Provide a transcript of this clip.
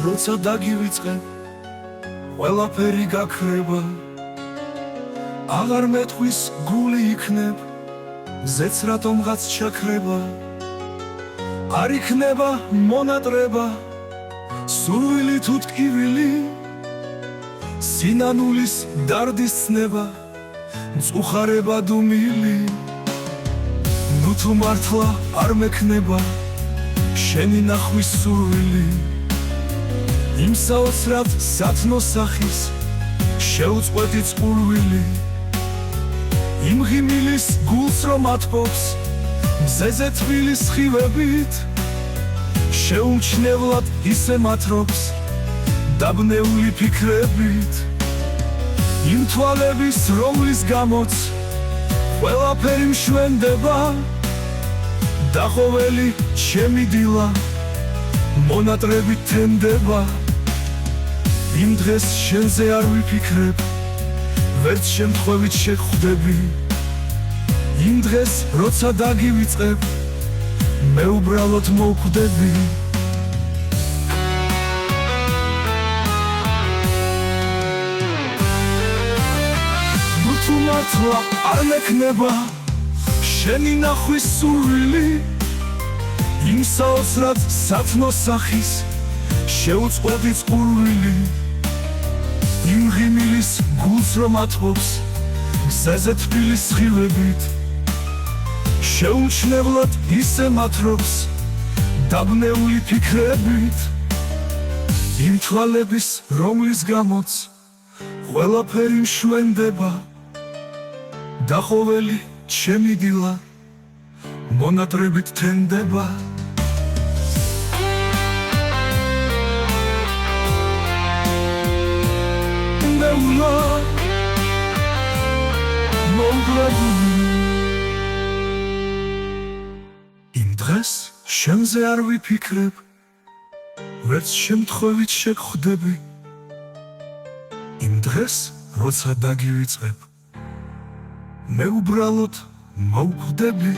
როცა დაგივიწყებ ყველაფერი გაქრება აღარ მეტყვის გული იქნებ მზეც რატომღაც ჩაქრება არ იქნება მონატრება სურვილი თუ ტკივილი სინანულის დარდის ცნება მწუხარება დუმილი ნუ თუ მართლა არ მექნება შენი ნახვის სურვილი იმ საოცრად სათნო სახის შეუწყვეტი წყურვილი იმ ღიმილის გულს რომ ათბობს მზეზე თბილი სხივებით შეუმჩნევლად ისე მათრობს დაბნეული ფიქრებით იმ თვალების რომლის გამოც ყველაფერი მშვენდება დახოველი ჩემი დილა მონატრებით თენდება იმ დღეს შენზე არ ვიფიქრებ ვერც შემთხვევით შეგხვდები იმ დღეს როცა დაგივიწყებ მე უბრალოდ მოვკვდები ნუ თუ მართლა არ მექნება შენი ნახვის სურვილი იმ საოცრად სათნო სახის შეუწყვეტი წყურვილი იმ ღიმილის გულს რომ ათბობს მზეზე თბილი სხივებით შეუმჩნევლად ისე მათრობს დაბნეული ფიქრებით იმ თვალების რომლის გამოც ყველაფერი მშვენდება დახოველი ჩემი დილა მონატრებით თენდება იმ დღეს შენზე არ ვიფიქრებ ვერც შემთხვევით შეგხვდები იმ დღეს როცა დაგივიწყებ მე უბრალოდ მოვკვდები